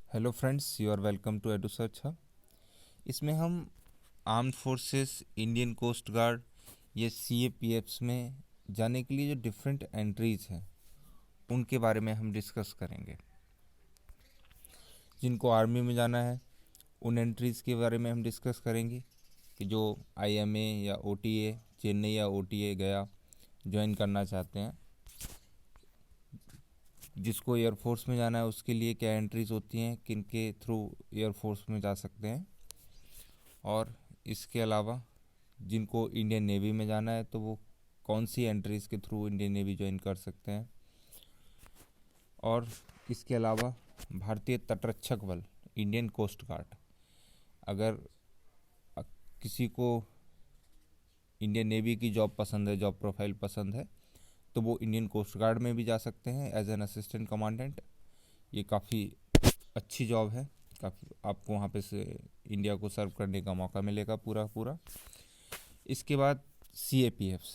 Hello friends, you are welcome to edu search hub. इसमें हम armed forces, Indian coast guard या CAPFs में जाने के लिए जो डिफरेंट एंट्रीज हैं उनके बारे में हम डिस्कस करेंगे। जिनको आर्मी में जाना है उन एंट्रीज़ के बारे में हम डिस्कस करेंगे कि जो IMA या OTA, चेन्नई या OTA गया ज्वाइन करना चाहते हैं। जिसको एयरफोर्स में जाना है उसके लिए क्या एंट्रीज़ होती हैं, किन के थ्रू एयरफोर्स में जा सकते हैं। और इसके अलावा जिनको इंडियन नेवी में जाना है तो वो कौन सी एंट्रीज़ के थ्रू इंडियन नेवी ज्वाइन कर सकते हैं। और इसके अलावा भारतीय तटरक्षक बल, इंडियन कोस्ट गार्ड, अगर किसी को इंडियन नेवी की जॉब पसंद है, जॉब प्रोफाइल पसंद है, तो वो इंडियन कोस्ट गार्ड में भी जा सकते हैं एज एन असिस्टेंट कमांडेंट। ये काफ़ी अच्छी जॉब है, काफ़ी आपको वहाँ पे से इंडिया को सर्व करने का मौका मिलेगा पूरा पूरा। इसके बाद CAPFs,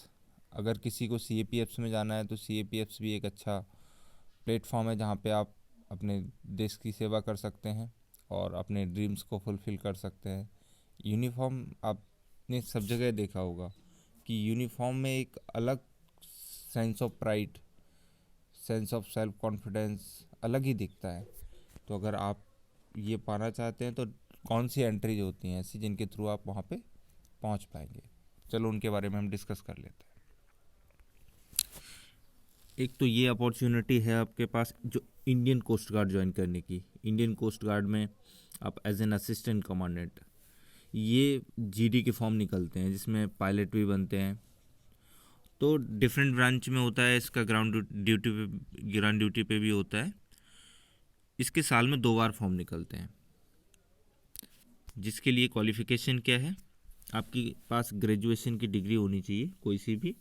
अगर किसी को CAPFs में जाना है तो CAPFs भी एक अच्छा प्लेटफॉर्म है जहाँ पे आप अपने देश की सेवा कर सकते हैं और अपने ड्रीम्स को फुलफ़िल कर सकते हैं। यूनिफॉर्म आपने सब जगह देखा होगा कि यूनिफॉर्म में एक अलग sense of pride, sense of self confidence अलग ही दिखता है। तो अगर आप ये पाना चाहते हैं तो कौन सी एंट्रीज होती हैं ऐसी जिनके थ्रू आप वहाँ पे पहुँच पाएंगे। चलो उनके बारे में हम डिस्कस कर लेते हैं। एक तो ये अपॉर्चुनिटी है आपके पास जो इंडियन कोस्ट गार्ड ज्वाइन करने की। इंडियन कोस्ट गार्ड में आप एज एन असिस्टेंट कमांडेंट, ये GD के फॉर्म निकलते हैं जिसमें पायलट भी बनते हैं। तो डिफरेंट ब्रांच में होता है इसका, ग्राउंड ड्यूटी पे भी होता है। इसके साल में 2 बार फॉर्म निकलते हैं। जिसके लिए क्वालिफ़िकेशन क्या है, आपके पास ग्रेजुएशन की डिग्री होनी चाहिए कोई सी भी,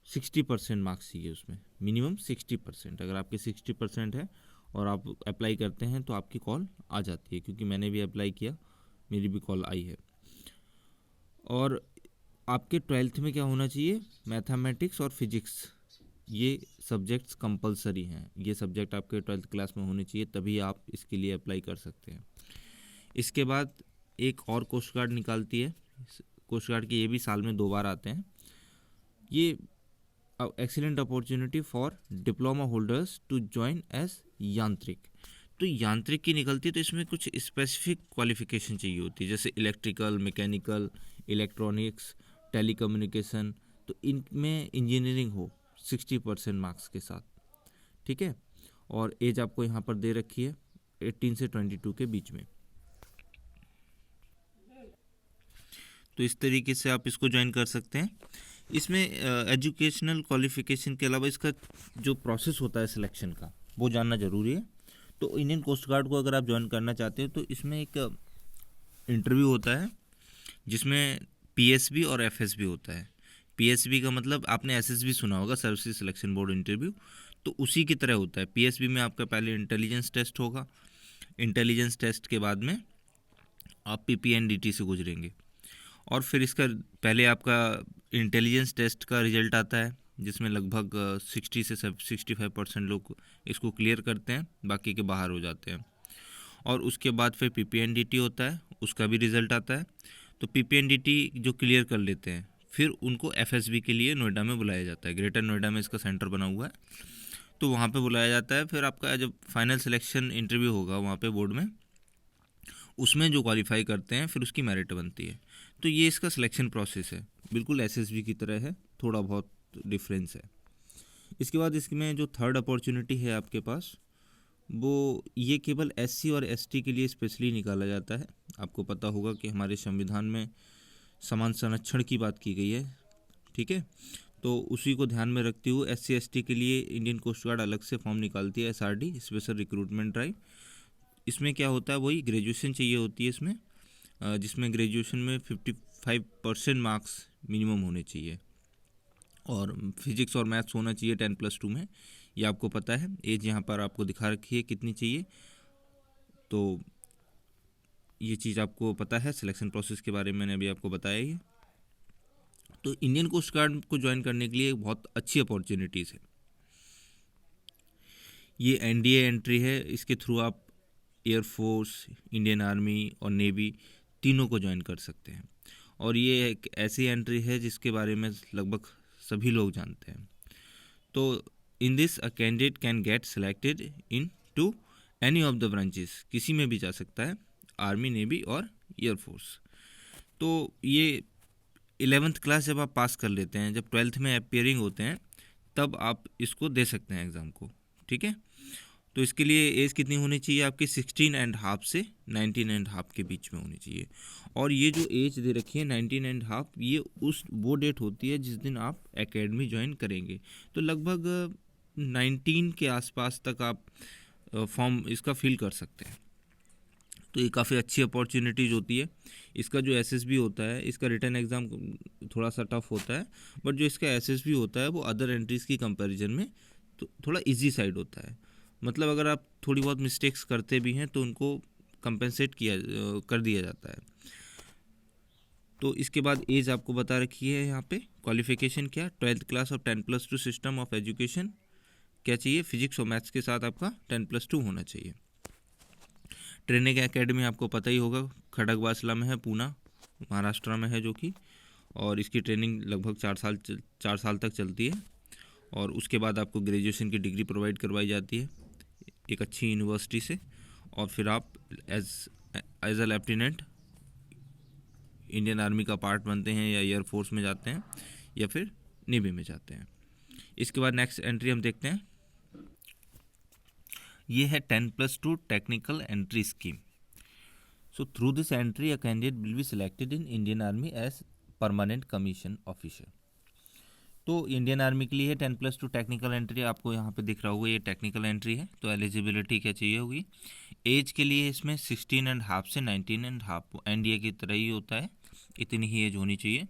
60% मार्क्स चाहिए उसमें, मिनिमम 60%। अगर आपके 60% है और आप अप्लाई करते हैं तो आपकी कॉल आ जाती है, क्योंकि मैंने भी अप्लाई किया, मेरी भी कॉल आई है। और आपके 12th में क्या होना चाहिए, मैथमेटिक्स और फिजिक्स, ये सब्जेक्ट्स कंपलसरी हैं। ये सब्जेक्ट आपके 12th क्लास में होने चाहिए, तभी आप इसके लिए अप्लाई कर सकते हैं। इसके बाद एक और कोस्ट गार्ड निकालती है, कोस्ट गार्ड के ये भी साल में 2 बार आते हैं। ये excellent opportunity for diploma holders to join as यांत्रिक। तो यांत्रिक की निकलती है, तो इसमें कुछ स्पेसिफिक क्वालिफिकेशन चाहिए होती है, जैसे इलेक्ट्रिकल, मैकेनिकल, इलेक्ट्रॉनिक्स, टेलीकम्युनिकेशन। तो इनमें इंजीनियरिंग हो 60% मार्क्स के साथ, ठीक है। और एज आपको यहाँ पर दे रखी है 18 से 22 के बीच में। तो इस तरीके से आप इसको ज्वाइन कर सकते हैं। इसमें एजुकेशनल क्वालिफिकेशन के अलावा इसका जो प्रोसेस होता है सिलेक्शन का, वो जानना ज़रूरी है। तो इंडियन कोस्ट गार्ड को अगर आप ज्वाइन करना चाहते हो तो इसमें एक इंटरव्यू होता है जिसमें PSB और FSB होता है। PSB का मतलब आपने SSB सुना होगा, सर्विसेज सिलेक्शन बोर्ड इंटरव्यू, तो उसी की तरह होता है। PSB में आपका पहले इंटेलिजेंस टेस्ट होगा, इंटेलिजेंस टेस्ट के बाद में आप PPNDT से गुजरेंगे, और फिर इसका पहले आपका इंटेलिजेंस टेस्ट का रिजल्ट आता है जिसमें लगभग 60 से 65% लोग इसको क्लियर करते हैं, बाकी के बाहर हो जाते हैं। और उसके बाद फिर PPNDT होता है, उसका भी रिजल्ट आता है। तो PPNDT जो क्लियर कर लेते हैं, फिर उनको FSB के लिए नोएडा में बुलाया जाता है। ग्रेटर नोएडा में इसका सेंटर बना हुआ है, तो वहाँ पे बुलाया जाता है। फिर आपका जब फाइनल सिलेक्शन इंटरव्यू होगा वहाँ पे बोर्ड में, उसमें जो क्वालिफाई करते हैं फिर उसकी मेरिट बनती है। तो ये इसका सिलेक्शन प्रोसेस है, बिल्कुल SSB की तरह है, थोड़ा बहुत डिफरेंस है। इसके बाद इसमें जो थर्ड अपॉर्चुनिटी है आपके पास, वो ये केवल SC और ST के लिए स्पेशली निकाला जाता है। आपको पता होगा कि हमारे संविधान में समान संरक्षण की बात की गई है, ठीक है। तो उसी को ध्यान में रखते हुए SC ST के लिए इंडियन कोस्ट गार्ड अलग से फॉर्म निकालती है, SRD, स्पेशल रिक्रूटमेंट ड्राइव। इसमें क्या होता है, वही ग्रेजुएशन चाहिए होती है इसमें, जिसमें ग्रेजुएशन में 55% मार्क्स मिनिमम होने चाहिए, और फिजिक्स और मैथ्स होना चाहिए 10+2 में। ये आपको पता है। एज यहाँ पर आपको दिखा रखी है कितनी चाहिए, तो ये चीज़ आपको पता है। सिलेक्शन प्रोसेस के बारे में मैंने अभी आपको बताया ही है। तो इंडियन कोस्ट गार्ड को ज्वाइन करने के लिए बहुत अच्छी अपॉर्चुनिटीज़ है। ये NDA एंट्री है, इसके थ्रू आप एयरफोर्स, इंडियन आर्मी और नेवी तीनों को ज्वाइन कर सकते हैं। और ये एक ऐसी एंट्री है जिसके बारे में लगभग सभी लोग जानते हैं। तो in this a candidate can get selected in to any of the branches, किसी में भी जा सकता है, आर्मी, नेवी और एयरफोर्स। तो ये 11th क्लास जब आप पास कर लेते हैं, जब 12th में अपियरिंग होते हैं, तब आप इसको दे सकते हैं एग्ज़ाम को, ठीक है। तो इसके लिए एज कितनी होनी चाहिए आपकी? 16.5 से 19.5 के बीच में होनी चाहिए। और ये जो एज दे रखी है 19.5, ये वो डेट होती है जिस दिन आप एकेडमी ज्वाइन करेंगे। तो लगभग 19 के आसपास तक आप फॉर्म इसका फिल कर सकते हैं। तो ये काफ़ी अच्छी अपॉर्चुनिटीज़ होती है। इसका जो एसएसबी होता है, इसका रिटन एग्ज़ाम थोड़ा सा टफ होता है, बट जो इसका एसएसबी होता है वो अदर एंट्रीज़ की कंपैरिजन में तो थोड़ा इजी साइड होता है। मतलब अगर आप थोड़ी बहुत मिस्टेक्स करते भी हैं तो उनको कंपेंसेट कर दिया जाता है। तो इसके बाद एज आपको बता रखी है यहाँ पे। क्वालिफिकेशन क्या? 12th क्लास और 10+2 सिस्टम ऑफ एजुकेशन क्या चाहिए? फिजिक्स और मैथ्स के साथ आपका 10+2 होना चाहिए। ट्रेनिंग एकेडमी आपको पता ही होगा, खड़गवासला में है, पूना महाराष्ट्र में है जो कि, और इसकी ट्रेनिंग लगभग 4 साल तक चलती है। और उसके बाद आपको ग्रेजुएशन की डिग्री प्रोवाइड करवाई जाती है एक अच्छी यूनिवर्सिटी से। और फिर आप as a lieutenant Indian army का पार्ट बनते हैं, या एयरफोर्स में जाते हैं, या फिर नेवी में जाते हैं। इसके बाद नेक्स्ट एंट्री हम देखते हैं, ये है 10+2 technical entry scheme. So through this entry a candidate will be selected in Indian army as permanent commission officer. तो इंडियन आर्मी के लिए 10+2 टेक्निकल एंट्री आपको यहाँ पे दिख रहा होगा, ये टेक्निकल एंट्री है। तो एलिजिबिलिटी क्या चाहिए होगी? एज के लिए इसमें 16.5 से 19.5, एनडीए की तरह ही होता है, इतनी ही एज होनी चाहिए।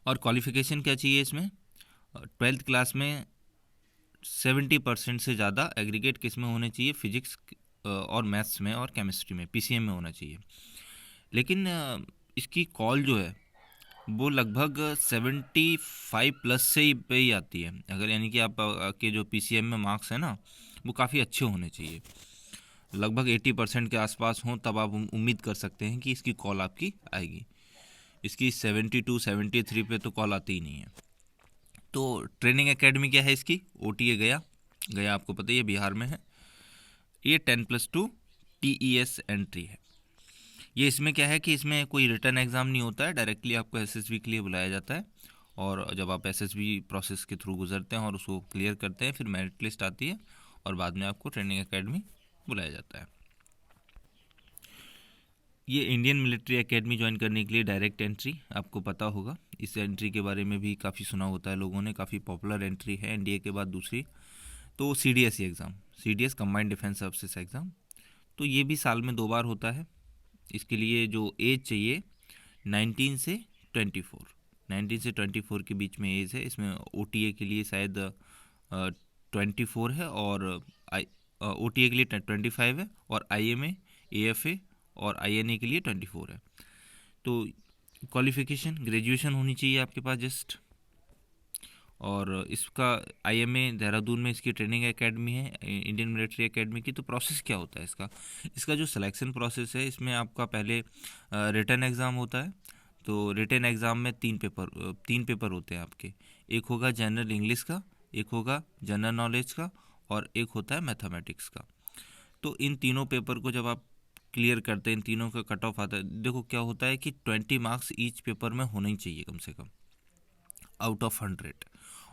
और क्वालिफिकेशन क्या चाहिए इसमें? 12th क्लास में 70% से ज़्यादा एग्रीगेट किस में होने चाहिए? फिजिक्स और मैथ्स में और केमिस्ट्री में, पीसीएम में होना चाहिए। लेकिन इसकी कॉल जो है वो लगभग 75+ से ही पे ही आती है। अगर यानी कि आप के जो पीसीएम में मार्क्स हैं ना, वो काफ़ी अच्छे होने चाहिए, लगभग 80% के आसपास हों, तब आप उम्मीद कर सकते हैं कि इसकी कॉल आपकी आएगी। इसकी 72, 73 पे तो कॉल आती ही नहीं है। तो ट्रेनिंग एकेडमी क्या है इसकी? ओटीए गया आपको पता ही है, बिहार में है। ये 10+2 टीईएस एंट्री है। ये इसमें क्या है कि इसमें कोई रिटन एग्ज़ाम नहीं होता है, डायरेक्टली आपको एसएसबी के लिए बुलाया जाता है। और जब आप एसएसबी प्रोसेस के थ्रू गुजरते हैं और उसको क्लियर करते हैं, फिर मेरिट लिस्ट आती है और बाद में आपको ट्रेनिंग एकेडमी बुलाया जाता है। ये इंडियन मिलिट्री एकेडमी ज्वाइन करने के लिए डायरेक्ट एंट्री, आपको पता होगा, इस एंट्री के बारे में भी काफ़ी सुना होता है लोगों ने, काफ़ी पॉपुलर एंट्री है एनडीए के बाद दूसरी। तो CDS exam, CDS combined defence services exam, तो ये भी साल में 2 बार होता है। इसके लिए जो एज चाहिए 19 से 24 के बीच में एज है। इसमें ओटीए के लिए शायद 24 है, और ओटीए के लिए 25 है, और आईएमए, एएफए और आईएनए के लिए 24 है। तो क्वालिफिकेशन ग्रेजुएशन होनी चाहिए आपके पास जस्ट। और इसका आईएमए देहरादून में इसकी ट्रेनिंग एकेडमी है, इंडियन मिलिट्री एकेडमी की। तो प्रोसेस क्या होता है इसका जो सिलेक्शन प्रोसेस है, इसमें आपका पहले रिटन एग्ज़ाम होता है। तो रिटन एग्ज़ाम में 3 पेपर होते हैं आपके। एक होगा जनरल इंग्लिश का, एक होगा जनरल नॉलेज का, और एक होता है मैथमेटिक्स का। तो इन तीनों पेपर को जब आप क्लियर करते हैं, इन तीनों का कट ऑफ आता है। देखो क्या होता है कि 20 मार्क्स ईच पेपर में होना ही चाहिए कम से कम, आउट ऑफ 100।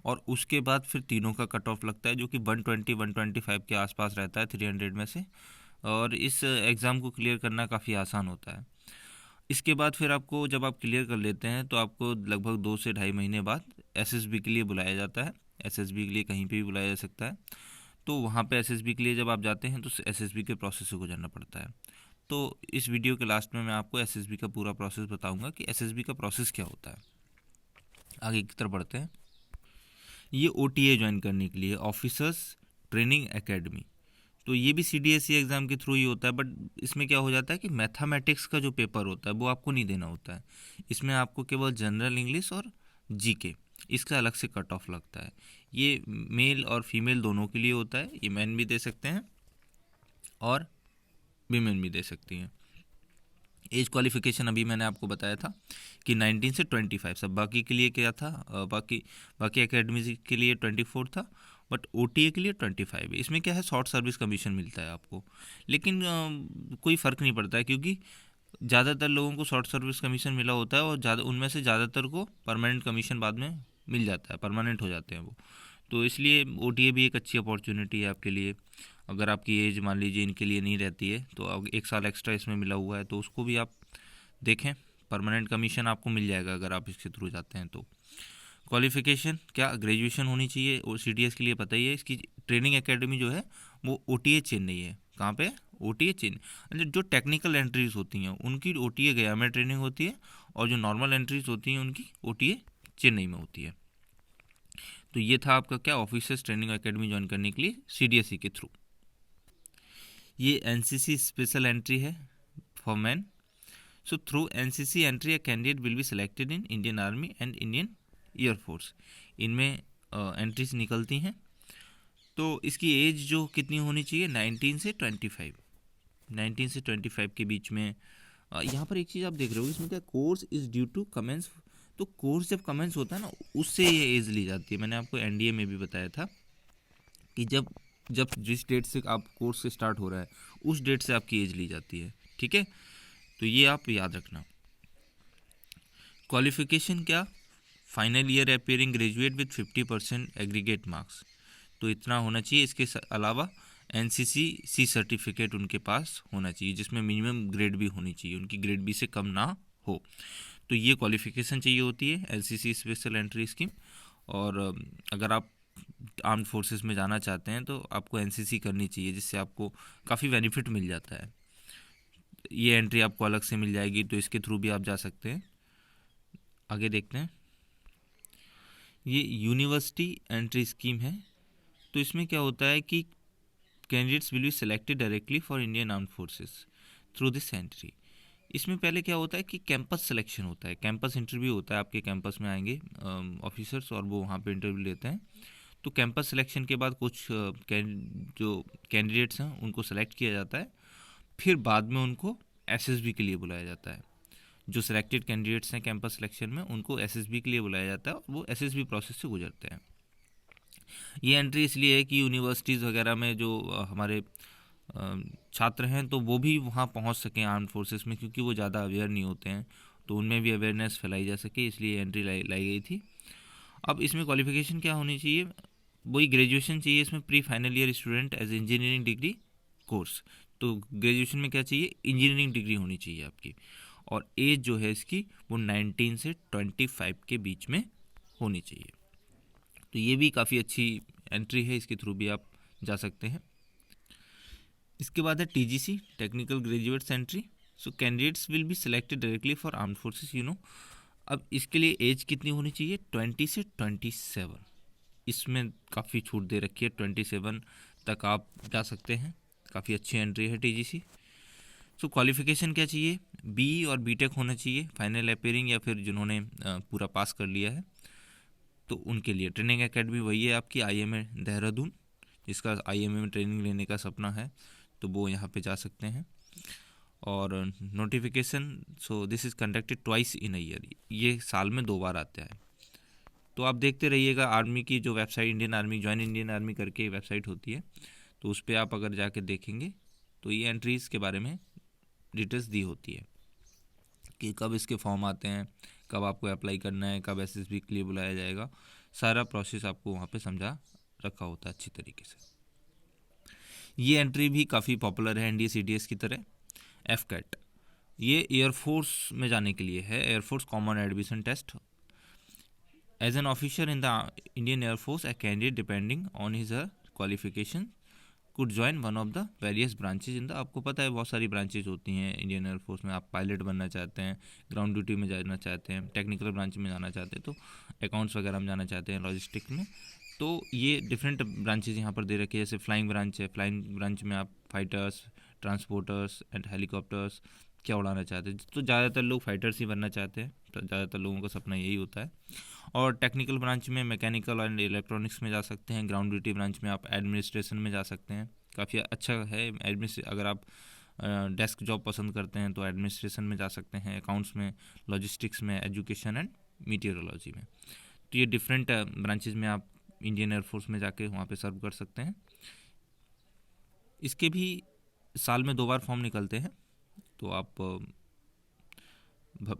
और उसके बाद फिर तीनों का कट ऑफ लगता है, जो कि 120-125 के आसपास रहता है 300 में से। और इस एग्ज़ाम को क्लियर करना काफ़ी आसान होता है। इसके बाद फिर आपको, जब आप क्लियर कर लेते हैं, तो आपको लगभग 2 से ढाई महीने बाद एसएसबी के लिए बुलाया जाता है। एसएसबी के लिए कहीं पे भी बुलाया जा सकता है। तो वहाँ पे एसएसबी के लिए जब आप जाते हैं तो एसएसबी के प्रोसेस से गुजरना पड़ता है। तो इस वीडियो के लास्ट में मैं आपको एसएसबी का पूरा प्रोसेस बताऊँगा कि एसएसबी का प्रोसेस क्या होता है। आगे की तरफ बढ़ते हैं। ये ओटीए ज्वाइन करने के लिए, ऑफिसर्स ट्रेनिंग एकेडमी, तो ये भी सीडीएसई एग्ज़ाम के थ्रू ही होता है। बट इसमें क्या हो जाता है कि मैथमेटिक्स का जो पेपर होता है वो आपको नहीं देना होता है। इसमें आपको केवल जनरल इंग्लिश और जीके, इसका अलग से कट ऑफ लगता है। ये मेल और फीमेल दोनों के लिए होता है, ये मैन भी दे सकते हैं और वीमेन भी दे सकती हैं। एज क्वालिफिकेशन अभी मैंने आपको बताया था कि 19 से 25, सब बाकी के लिए क्या था, बाकी एकेडमी के लिए 24 था, बट ओटीए के लिए 25 है। इसमें क्या है, शॉर्ट सर्विस कमीशन मिलता है आपको, लेकिन कोई फ़र्क नहीं पड़ता है क्योंकि ज़्यादातर लोगों को शॉर्ट सर्विस कमीशन मिला होता है और उनमें से ज़्यादातर को परमानेंट कमीशन बाद में मिल जाता है, परमानेंट हो जाते हैं वो। तो इसलिए ओटीए भी एक अच्छी अपॉर्चुनिटी है आपके लिए। अगर आपकी एज मान लीजिए इनके लिए नहीं रहती है तो अब 1 साल एक्स्ट्रा इसमें मिला हुआ है तो उसको भी आप देखें, परमानेंट कमीशन आपको मिल जाएगा अगर आप इसके थ्रू जाते हैं तो। क्वालिफिकेशन क्या, ग्रेजुएशन होनी चाहिए, और सीडीएस के लिए पता ही है। इसकी ट्रेनिंग एकेडमी जो है वो ओटीए चेन्नई है। कहाँ पे? ओटीए चेन्नई। जो टेक्निकल एंट्रीज होती हैं उनकी ओटीए गया में ट्रेनिंग होती है, और जो नॉर्मल एंट्रीज होती हैं उनकी ओटीए चेन्नई में होती है। तो ये था आपका क्या, ऑफिसर्स ट्रेनिंग एकेडमी ज्वाइन करने के लिए सीडीएसई के थ्रू। ये एनसीसी स्पेशल एंट्री है for man. So through NCC entry a candidate will be selected in Indian army and Indian air force. इनमें एंट्रीज निकलती हैं। तो इसकी एज जो कितनी होनी चाहिए, 19 से 25, 19 से 25 के बीच में। यहाँ पर एक चीज़ आप देख रहे हो, इसमें क्या, course is due to commence. तो कोर्स जब कमेंस होता है ना, उससे ये एज ली जाती है। मैंने आपको एनडीए में भी बताया था कि जब जब जिस डेट से आप कोर्स स्टार्ट हो रहा है उस डेट से आपकी एज ली जाती है। ठीक है, तो ये आप याद रखना। क्वालिफिकेशन क्या, final year appearing graduate with 50% aggregate marks, तो इतना होना चाहिए। इसके अलावा एनसीसी सी सर्टिफिकेट उनके पास होना चाहिए, जिसमें मिनिमम ग्रेड भी होनी चाहिए, उनकी ग्रेड बी से कम ना हो। तो ये क्वालिफिकेशन चाहिए होती है एनसीसी स्पेशल एंट्री स्कीम। और अगर आप आर्म्ड फोर्सेस में जाना चाहते हैं तो आपको एनसीसी करनी चाहिए, जिससे आपको काफ़ी बेनिफिट मिल जाता है। ये एंट्री आपको अलग से मिल जाएगी, तो इसके थ्रू भी आप जा सकते हैं। आगे देखते हैं, ये यूनिवर्सिटी एंट्री स्कीम है। तो इसमें क्या होता है कि candidates will be selected directly for Indian armed forces through this entry. इसमें पहले क्या होता है कि कैंपस सिलेक्शन होता है, कैंपस इंटरव्यू होता है। आपके कैंपस में आएंगे ऑफिसर्स और वो वहाँ पे इंटरव्यू लेते हैं। तो कैंपस सिलेक्शन के बाद कुछ जो कैंडिडेट्स हैं उनको सेलेक्ट किया जाता है, फिर बाद में उनको एसएसबी के लिए बुलाया जाता है। जो सिलेक्टेड कैंडिडेट्स हैं कैंपस सिलेक्शन में उनको एसएसबी के लिए बुलाया जाता है, वो एसएसबी प्रोसेस से गुजरते हैं। ये एंट्री इसलिए है कि यूनिवर्सिटीज़ वगैरह में जो हमारे छात्र हैं तो वो भी वहाँ पहुँच सकें आर्म्ड फोर्सेस में, क्योंकि वो ज़्यादा अवेयर नहीं होते हैं, तो उनमें भी अवेयरनेस फैलाई जा सके, इसलिए एंट्री लाई गई थी। अब इसमें क्वालिफिकेशन क्या होनी चाहिए, वही ग्रेजुएशन चाहिए इसमें, pre final year student as engineering degree course. तो ग्रेजुएशन में क्या चाहिए, इंजीनियरिंग डिग्री होनी चाहिए आपकी, और एज जो है इसकी वो 19 से 25 के बीच में होनी चाहिए। तो ये भी काफ़ी अच्छी एंट्री है, इसके थ्रू भी आप जा सकते हैं। इसके बाद है TGC, technical graduates entry. So candidates will be selected directly for armed forces, you know. अब इसके लिए एज कितनी होनी चाहिए, 20 से 27। इसमें काफ़ी छूट दे रखी है, 27 तक आप जा सकते हैं। काफ़ी अच्छी एंट्री है टीजीसी। सो क्वालिफिकेशन क्या चाहिए, बी और बीटेक होना चाहिए, फाइनल अपेयरिंग या फिर जिन्होंने पूरा पास कर लिया है तो उनके लिए। ट्रेनिंग एकेडमी वही है आपकी आईएमए देहरादून, जिसका आईएमए में ट्रेनिंग लेने का सपना है तो वो यहाँ पे जा सकते हैं। और notification, so this is conducted twice in a year, ये साल में 2 बार आता है। तो आप देखते रहिएगा, आर्मी की जो website, Indian army join Indian army करके वेबसाइट होती है, तो उस पर आप अगर जाके देखेंगे तो ये एंट्रीज़ के बारे में डिटेल्स दी होती है कि कब इसके फॉर्म आते हैं, कब आपको अप्लाई करना है, कब एसएसबी के लिए बुलाया जाएगा। सारा प्रोसेस आपको वहाँ पे समझा रखा होता है अच्छी तरीके से। ये एंट्री भी काफ़ी पॉपुलर है एनडीए सीडीएस की तरह। एफकैट, ये एयरफोर्स में जाने के लिए है, air force common admission test. As an officer in the Indian air force a candidate depending on his qualification could join one of the various branches in the, आपको पता है बहुत सारी ब्रांचेज होती हैं इंडियन एयरफोर्स में। आप पायलट बनना चाहते हैं, ग्राउंड ड्यूटी में जाना चाहते हैं, टेक्निकल ब्रांच में जाना चाहते हैं, तो अकाउंट्स वगैरह में जाना चाहते हैं, लॉजिस्टिक में, तो ये डिफरेंट ब्रांचेज यहाँ पर दे रखी है। जैसे फ्लाइंग ब्रांच है, फ्लाइंग ब्रांच में आप फाइटर्स, ट्रांसपोर्टर्स एंड हेलीकॉप्टर्स क्या उड़ाना चाहते हैं, तो ज़्यादातर लोग फाइटर्स ही बनना चाहते हैं, तो ज़्यादातर लोगों का सपना यही होता है। और टेक्निकल ब्रांच में मैकेनिकल एंड इलेक्ट्रॉनिक्स में जा सकते हैं। ग्राउंड ड्यूटी ब्रांच में आप एडमिनिस्ट्रेशन में जा सकते हैं, काफ़ी अच्छा है। अगर आप डेस्क जॉब पसंद करते हैं तो एडमिनिस्ट्रेशन में जा सकते हैं, अकाउंट्स में, लॉजिस्टिक्स में, एजुकेशन एंड मीटियोरोलॉजी में। तो ये डिफरेंट ब्रांचेज में आप इंडियन एयरफोर्स में जाके वहाँ पे सर्व कर सकते हैं। इसके भी साल में 2 बार फॉर्म निकलते हैं, तो आप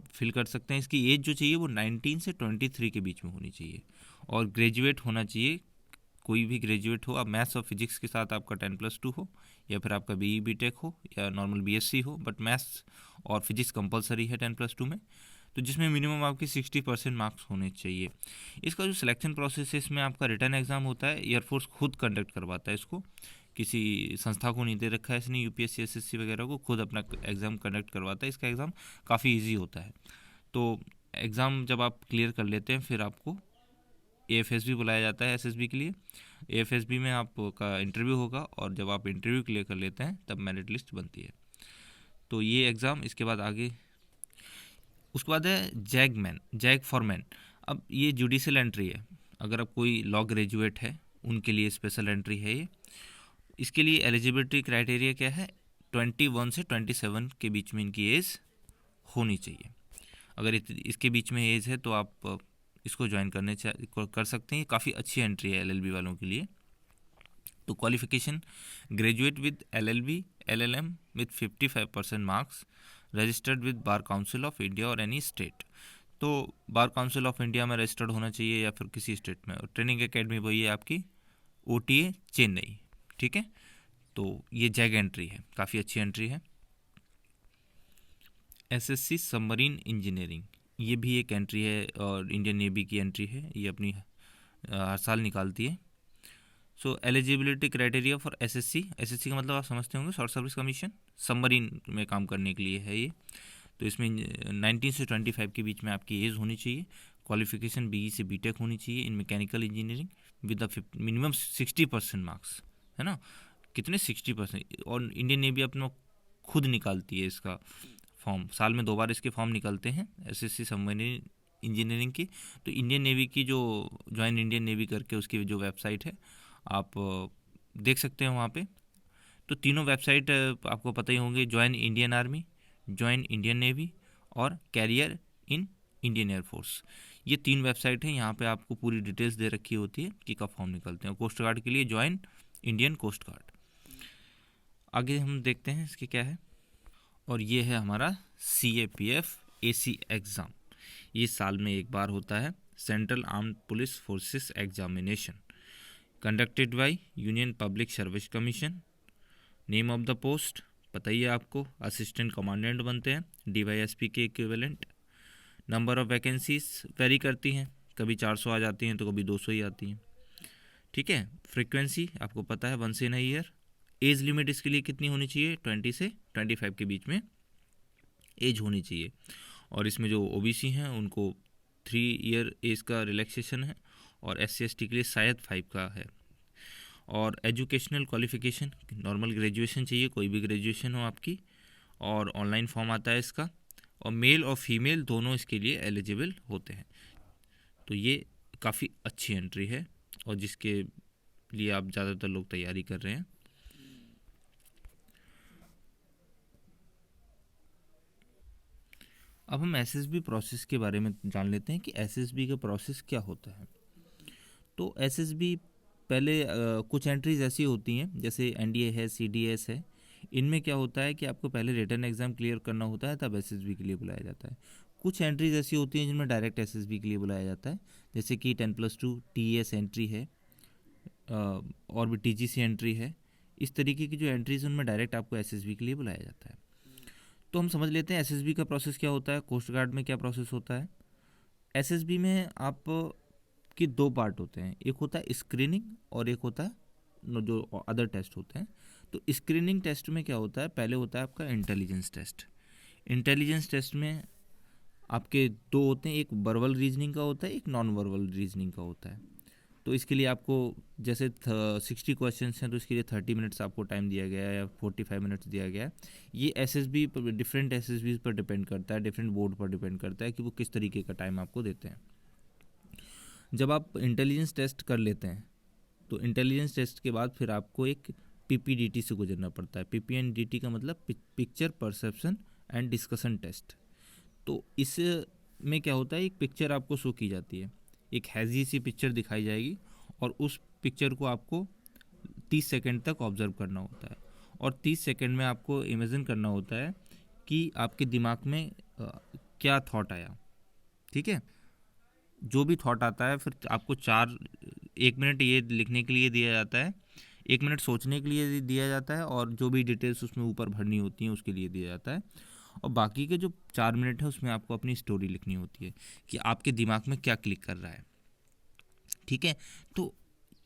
फिल कर सकते हैं। इसकी एज जो चाहिए वो 19 से 23 के बीच में होनी चाहिए, और ग्रेजुएट होना चाहिए, कोई भी ग्रेजुएट हो। अब मैथ्स और फिजिक्स के साथ आपका 10+2 हो, या फिर आपका BE BTech हो, या नॉर्मल BSc हो, बट मैथ्स और फिजिक्स कंपलसरी है 10+2 में, तो जिसमें मिनिमम आपके 60% मार्क्स होने चाहिए। इसका जो सिलेक्शन प्रोसेस है, इसमें आपका रिटर्न एग्ज़ाम होता है, एयरफोर्स खुद कंडक्ट करवाता है इसको, किसी संस्था को नहीं दे रखा है इसने, UPSC SSC वगैरह को, खुद अपना एग्ज़ाम कंडक्ट करवाता है। इसका एग्ज़ाम काफ़ी ईजी होता है। तो एग्ज़ाम जब आप क्लियर कर लेते हैं, फिर आपको AFSB बुलाया जाता है SSB के लिए। AFSB में आपका इंटरव्यू होगा, और जब आप इंटरव्यू क्लियर कर लेते हैं तब मेरिट लिस्ट बनती है। तो ये एग्ज़ाम, इसके बाद आगे उसके बाद है जैग फॉरमैन। अब ये जुडिशियल एंट्री है, अगर आप कोई लॉ ग्रेजुएट है उनके लिए स्पेशल एंट्री है ये। इसके लिए एलिजिबिलिटी क्राइटेरिया क्या है, 21 से 27 के बीच में इनकी एज होनी चाहिए। अगर इसके बीच में एज है तो आप इसको ज्वाइन कर सकते हैं। काफ़ी अच्छी एंट्री है LLB वालों के लिए। तो qualification, graduate with LLB LLM with 55% marks, registered with bar council of India और एनी स्टेट। तो बार काउंसिल ऑफ इंडिया में रजिस्टर्ड होना चाहिए, या फिर किसी स्टेट में। और ट्रेनिंग एकेडमी वही है आपकी OTA चेन्नई, ठीक है। तो ये जैग एंट्री है, काफ़ी अच्छी एंट्री है। SSC सबमरीन इंजीनियरिंग, ये भी एक एंट्री है, और इंडियन नेवी की एंट्री है, ये अपनी हर साल निकालती है। सो एलिजिबिलिटी क्राइटेरिया फॉर SSC का मतलब आप समझते होंगे, शॉर्ट सर्विस कमीशन, सबमरीन में काम करने के लिए है ये। तो इसमें 19 से 25 के बीच में आपकी एज होनी चाहिए। क्वालिफिकेशन BE से BTech होनी चाहिए इन mechanical engineering with minimum 60% marks, है ना। कितने, 60%। और इंडियन नेवी अपना खुद निकालती है इसका फॉर्म, साल में 2 बार इसके फॉर्म निकलते हैं SSC सबमरीन इंजीनियरिंग की। तो इंडियन नेवी की जो ज्वाइन इंडियन नेवी करके उसकी जो वेबसाइट है, आप देख सकते हैं वहाँ पे। तो तीनों वेबसाइट आपको पता ही होंगे, join Indian army, join Indian navy और कैरियर इन इंडियन एयरफोर्स। ये 3 वेबसाइट हैं, यहाँ पे आपको पूरी डिटेल्स दे रखी होती है कि कब फॉर्म निकलते हैं। कोस्ट गार्ड के लिए ज्वाइन इंडियन कोस्ट गार्ड। आगे हम देखते हैं इसके क्या है, और ये है हमारा CAPF AC एग्ज़ाम। ये साल में 1 बार होता है, central armed police forces examination, conducted by union public service commission. Name of the post पता ही है आपको, असिस्टेंट कमांडेंट बनते हैं, DYSP के equivalent. Number of vacancies very करती हैं, कभी 400 आ जाती हैं तो कभी 200 ही आती हैं, ठीक है। फ्रीक्वेंसी आपको पता है, 1 इन अ ईयर। एज लिमिट इसके लिए कितनी होनी चाहिए, 20 से 25 के बीच में एज होनी चाहिए। और इसमें जो OBC हैं उनको 3 ईयर एज का रिलैक्सेशन है, और SC/ST के लिए शायद 5 का है। और एजुकेशनल क्वालिफिकेशन, नॉर्मल ग्रेजुएशन चाहिए, कोई भी ग्रेजुएशन हो आपकी, और ऑनलाइन फॉर्म आता है इसका। और मेल और फीमेल दोनों इसके लिए एलिजिबल होते हैं। तो ये काफ़ी अच्छी एंट्री है, और जिसके लिए आप ज़्यादातर लोग तैयारी कर रहे हैं। अब हम SSB प्रोसेस के बारे में जान लेते हैं कि SSB का प्रोसेस क्या होता है। तो SSB पहले कुछ एंट्रीज ऐसी होती हैं, जैसे NDA है, CDS है। इनमें क्या होता है कि आपको पहले रिटर्न एग्ज़ाम क्लियर करना होता है, तब SSB के लिए बुलाया जाता है। कुछ एंट्रीज ऐसी होती हैं जिनमें डायरेक्ट SSB के लिए बुलाया जाता है, जैसे कि 10+2 TES एंट्री है, और भी TGC एंट्री है। इस तरीके की जो एंट्रीज उनमें डायरेक्ट आपको SSB के लिए बुलाया जाता है। तो हम समझ लेते हैं SSB का प्रोसेस क्या होता है, कोस्ट गार्ड में क्या प्रोसेस होता है। SSB में आप कि 2 पार्ट होते हैं, एक होता है स्क्रीनिंग और एक होता है जो अदर टेस्ट होते हैं। तो स्क्रीनिंग टेस्ट में क्या होता है, पहले होता है आपका इंटेलिजेंस टेस्ट। इंटेलिजेंस टेस्ट में आपके 2 होते हैं, एक वर्बल रीजनिंग का होता है, एक नॉन वर्बल रीजनिंग का होता है। तो इसके लिए आपको जैसे 60 क्वेश्चंस हैं, तो इसके लिए 30 मिनट्स आपको टाइम दिया गया है, या 45 मिनट्स दिया गया है। ये SSB पर, डिफरेंट SSB पर डिपेंड करता है, डिफरेंट बोर्ड पर डिपेंड करता है कि वो किस तरीके का टाइम आपको देते हैं। जब आप इंटेलिजेंस टेस्ट कर लेते हैं, तो इंटेलिजेंस टेस्ट के बाद फिर आपको एक पीपीडीटी से गुजरना पड़ता है। पीपीएनडीटी का मतलब picture perception and discussion test. तो इस में क्या होता है, एक पिक्चर आपको शो की जाती है, एक हैज़ी सी पिक्चर दिखाई जाएगी और उस पिक्चर को आपको 30 सेकंड तक ऑब्जर्व करना होता है और 30 सेकंड में आपको इमेजिन करना होता है कि आपके दिमाग में क्या थॉट आया। ठीक है, जो भी थॉट आता है फिर आपको 1 मिनट ये लिखने के लिए दिया जाता है, 1 मिनट सोचने के लिए दिया जाता है और जो भी डिटेल्स उसमें ऊपर भरनी होती हैं उसके लिए दिया जाता है। और बाकी के जो 4 मिनट है उसमें आपको अपनी स्टोरी लिखनी होती है कि आपके दिमाग में क्या क्लिक कर रहा है। ठीक है, तो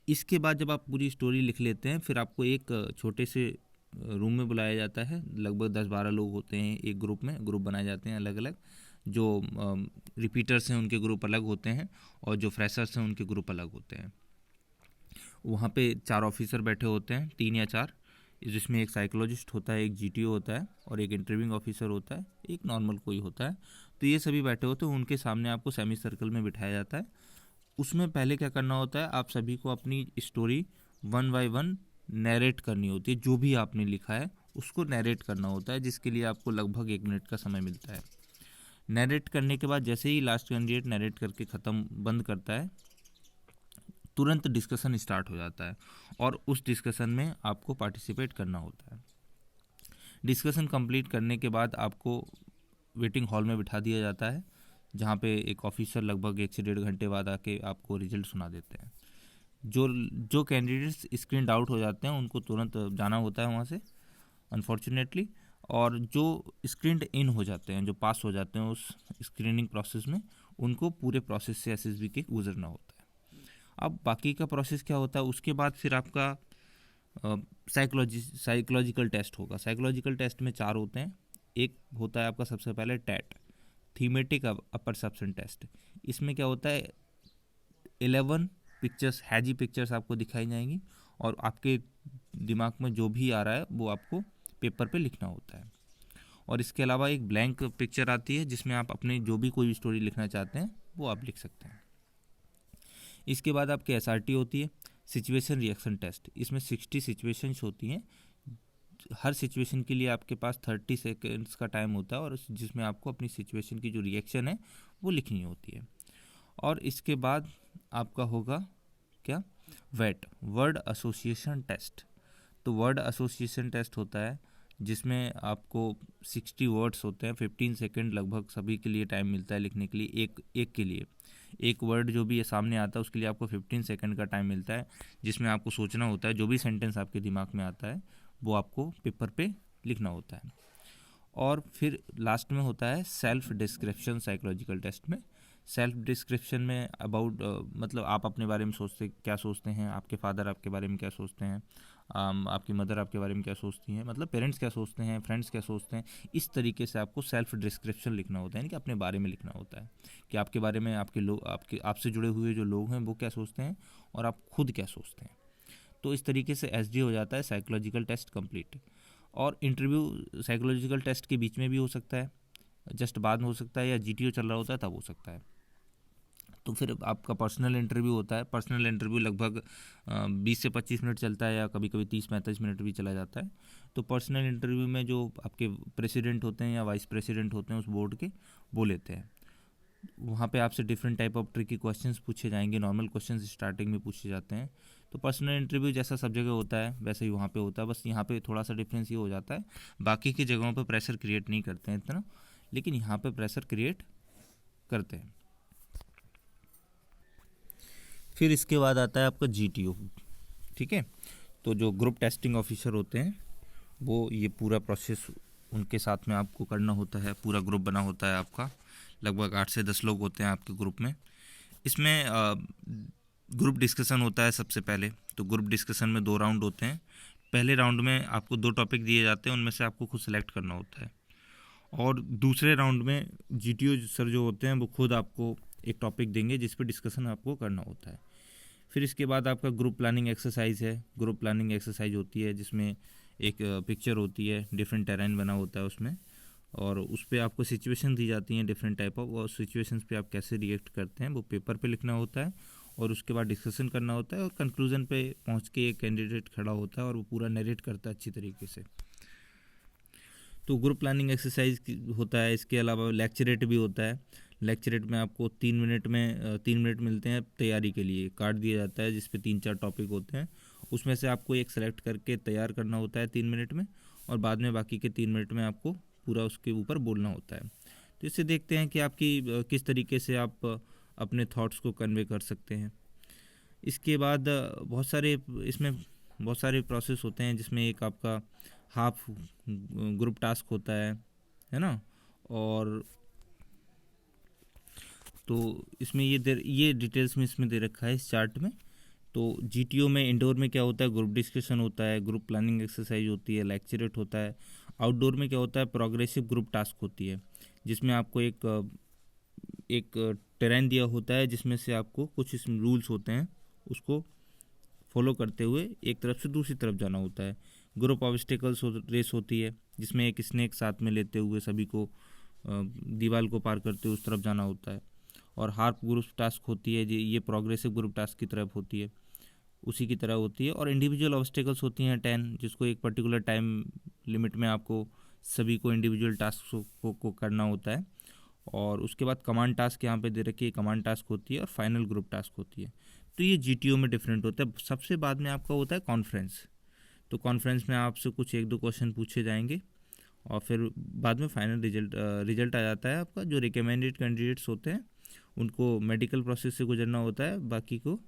इसके बाद जब आप पूरी स्टोरी लिख लेते हैं फिर आपको एक छोटे से रूम में बुलाया जाता है। लगभग 10-12 लोग होते हैं एक ग्रुप में, ग्रुप बनाए जाते हैं अलग अलग। जो रिपीटर्स हैं उनके ग्रुप अलग होते हैं और जो फ्रेशर्स हैं उनके ग्रुप अलग होते हैं। वहाँ पे 4 ऑफिसर बैठे होते हैं, 3 या 4, जिसमें एक साइकोलॉजिस्ट होता है, एक जीटीओ होता है और एक इंटरव्यूइंग ऑफिसर होता है, एक नॉर्मल कोई होता है। तो ये सभी बैठे होते हैं, उनके सामने आपको सेमी सर्कल में बिठाया जाता है। उसमें पहले क्या करना होता है, आप सभी को अपनी स्टोरी 1 बाय 1 नैरेट करनी होती है। जो भी आपने लिखा है उसको नैरेट करना होता है, जिसके लिए आपको लगभग 1 मिनट का समय मिलता है। नैरेट करने के बाद जैसे ही लास्ट कैंडिडेट नैरेट करके ख़त्म बंद करता है, तुरंत डिस्कशन स्टार्ट हो जाता है और उस डिस्कशन में आपको पार्टिसिपेट करना होता है। डिस्कशन कंप्लीट करने के बाद आपको वेटिंग हॉल में बिठा दिया जाता है, जहाँ पे एक ऑफिसर लगभग 1 से 1.5 घंटे बाद आके आपको रिजल्ट सुना देते हैं। जो कैंडिडेट्स स्क्रीन आउट हो जाते हैं उनको तुरंत जाना होता है वहाँ से, अनफॉर्चुनेटली। और जो स्क्रीन इन हो जाते हैं, जो पास हो जाते हैं उस स्क्रीनिंग प्रोसेस में, उनको पूरे प्रोसेस से एसएसबी के गुजरना होता है। अब बाकी का प्रोसेस क्या होता है, उसके बाद फिर आपका साइकोलॉजिकल टेस्ट होगा। साइकोलॉजिकल टेस्ट में 4 होते हैं। एक होता है आपका सबसे पहले टैट, थीमेटिक परसेप्शन टेस्ट। इसमें क्या होता है, 11 पिक्चर्स, हैजी पिक्चर्स आपको दिखाई जाएंगी और आपके दिमाग में जो भी आ रहा है वो आपको पेपर पे लिखना होता है। और इसके अलावा एक ब्लैंक पिक्चर आती है जिसमें आप अपने जो भी कोई स्टोरी लिखना चाहते हैं वो आप लिख सकते हैं। इसके बाद आपकी एसआरटी होती है, सिचुएशन रिएक्शन टेस्ट। इसमें 60 सिचुएशंस होती हैं। हर सिचुएशन के लिए आपके पास 30 सेकेंड्स का टाइम होता है और जिसमें आपको अपनी सिचुएशन की जो रिएक्शन है वो लिखनी होती है। और इसके बाद आपका होगा क्या, वेट, वर्ड एसोसिएशन टेस्ट। तो वर्ड एसोसिएशन टेस्ट होता है जिसमें आपको 60 वर्ड्स होते हैं, 15 सेकेंड लगभग सभी के लिए टाइम मिलता है लिखने के लिए। एक के लिए एक वर्ड जो भी ये सामने आता है उसके लिए आपको 15 सेकेंड का टाइम मिलता है, जिसमें आपको सोचना होता है, जो भी सेंटेंस आपके दिमाग में आता है वो आपको पेपर पे लिखना होता है। और फिर लास्ट में होता है सेल्फ डिस्क्रिप्शन साइकोलॉजिकल टेस्ट में। सेल्फ डिस्क्रिप्शन में अबाउट मतलब आप अपने बारे में क्या सोचते हैं, आपके फादर आपके बारे में क्या सोचते हैं, आपकी मदर आपके बारे में क्या सोचती हैं, मतलब पेरेंट्स क्या सोचते हैं, फ्रेंड्स क्या सोचते हैं। इस तरीके से आपको सेल्फ डिस्क्रिप्शन लिखना होता है, यानी कि अपने बारे में लिखना होता है कि आपके बारे में आपसे जुड़े हुए जो लोग हैं वो क्या सोचते हैं और आप खुद क्या सोचते हैं। तो इस तरीके से एसडी हो जाता है साइकोलॉजिकल टेस्ट कंप्लीट। और इंटरव्यू साइकोलॉजिकल टेस्ट के बीच में भी हो सकता है, जस्ट बाद में हो सकता है, या जीटीओ चल रहा होता है तब हो सकता है। तो फिर आपका पर्सनल इंटरव्यू होता है। पर्सनल इंटरव्यू लगभग 20 से 25 मिनट चलता है या कभी कभी 30-35 मिनट भी चला जाता है। तो पर्सनल इंटरव्यू में जो आपके प्रेसिडेंट होते हैं या वाइस प्रेसिडेंट होते हैं उस बोर्ड के, वो लेते हैं। वहाँ पे आपसे different type of tricky questions पूछे जाएंगे। नॉर्मल क्वेश्चंस स्टार्टिंग में पूछे जाते हैं। तो पर्सनल इंटरव्यू जैसा सब जगह होता है वैसे ही वहाँ पे होता है, बस यहाँ पे थोड़ा सा डिफरेंस ये हो जाता है, बाकी की जगहों पे प्रेशर क्रिएट नहीं करते हैं इतना, लेकिन यहाँ पे प्रेशर क्रिएट करते हैं। फिर इसके बाद आता है आपका जीटीओ। ठीक है, तो जो ग्रुप टेस्टिंग ऑफिसर होते हैं वो ये पूरा प्रोसेस उनके साथ में आपको करना होता है। पूरा ग्रुप बना होता है आपका, लगभग 8 से 10 लोग होते हैं आपके ग्रुप में। इसमें ग्रुप डिस्कशन होता है सबसे पहले। तो ग्रुप डिस्कशन में 2 राउंड होते हैं। पहले राउंड में आपको 2 टॉपिक दिए जाते हैं, उनमें से आपको खुद सेलेक्ट करना होता है। और दूसरे राउंड में जीटीओ सर जो होते हैं वो खुद आपको एक टॉपिक देंगे जिस पर डिस्कशन आपको करना होता है। फिर इसके बाद आपका ग्रुप प्लानिंग एक्सरसाइज है। ग्रुप प्लानिंग एक्सरसाइज होती है जिसमें एक पिक्चर होती है, डिफरेंट टेरेन बना होता है उसमें, और उस पर आपको सिचुएशन दी जाती हैं डिफरेंट टाइप ऑफ, और सिचुएशंस पे आप कैसे रिएक्ट करते हैं वो पेपर पे लिखना होता है। और उसके बाद डिस्कशन करना होता है और कंक्लूजन पे पहुंच के एक कैंडिडेट खड़ा होता है और वो पूरा नरेट करता है अच्छी तरीके से। तो ग्रुप प्लानिंग एक्सरसाइज होता है। इसके अलावा लेक्चरेट भी होता है। लेक्चरेट में आपको 3 मिनट मिलते हैं तैयारी के लिए, कार्ड दिया जाता है जिसपे 3-4 टॉपिक होते हैं, उसमें से आपको एक सेलेक्ट करके तैयार करना होता है 3 मिनट में, और बाद में बाकी के 3 मिनट में आपको पूरा उसके ऊपर बोलना होता है। तो इससे देखते हैं कि आपकी किस तरीके से आप अपने थॉट्स को कन्वे कर सकते हैं। इसके बाद बहुत सारे प्रोसेस होते हैं, जिसमें एक आपका हाफ ग्रुप टास्क होता है ना। और तो इसमें ये डिटेल्स में इसमें दे रखा है इस चार्ट में। तो जीटीओ में इंडोर में क्या होता है, ग्रुप डिस्कशन होता है, ग्रुप प्लानिंग एक्सरसाइज होती है, लेक्चरेट होता है। आउटडोर में क्या होता है, प्रोग्रेसिव ग्रुप टास्क होती है, जिसमें आपको एक टेरेन दिया होता है, जिसमें से आपको कुछ इसमें रूल्स होते हैं, उसको फॉलो करते हुए एक तरफ से दूसरी तरफ जाना होता है। ग्रुप ऑब्स्टिकल्स रेस होती है, जिसमें एक स्नेक साथ में लेते हुए सभी को दीवार को पार करते हुए उस तरफ जाना होता है। और हार्प ग्रुप टास्क होती है, ये प्रोग्रेसिव ग्रुप टास्क की तरफ होती है, उसी की तरह होती है। और इंडिविजुअल ऑब्स्टिकल्स होती हैं 10, जिसको एक पर्टिकुलर टाइम लिमिट में आपको सभी को इंडिविजुअल टास्क को करना होता है। और उसके बाद कमांड टास्क यहाँ पे दे रखी है, कमांड टास्क होती है, और फाइनल ग्रुप टास्क होती है। तो ये जीटीओ में डिफरेंट होता है। सबसे बाद में आपका होता है कॉन्फ्रेंस। तो कॉन्फ्रेंस में आपसे कुछ 1-2 क्वेश्चन पूछे जाएंगे, और फिर बाद में फाइनल रिजल्ट आ जाता है आपका। जो रिकमेंडेड कैंडिडेट्स होते हैं उनको मेडिकल प्रोसेस से गुजरना होता है, बाकी को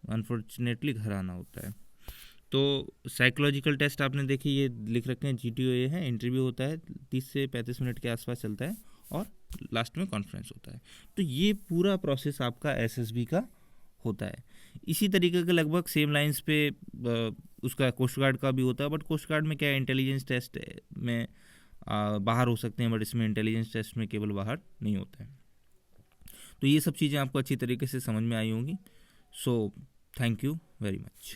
अनफॉर्चुनेटली घर आना होता है। तो साइकोलॉजिकल टेस्ट आपने देखी, ये लिख रखे हैं जीटीओ ये है। इंटरव्यू होता है 30 से 35 मिनट के आसपास चलता है, और लास्ट में कॉन्फ्रेंस होता है। तो ये पूरा प्रोसेस आपका एसएसबी का होता है। इसी तरीके के लगभग सेम लाइंस पे उसका कोस्ट गार्ड का भी होता है, बट कोस्ट गार्ड में क्या है, इंटेलिजेंस टेस्ट में बाहर हो सकते हैं, बट इसमें इंटेलिजेंस टेस्ट में केवल बाहर नहीं होता है। तो ये सब चीज़ें आपको अच्छी तरीके से समझ में आई होंगी। So thank you very much.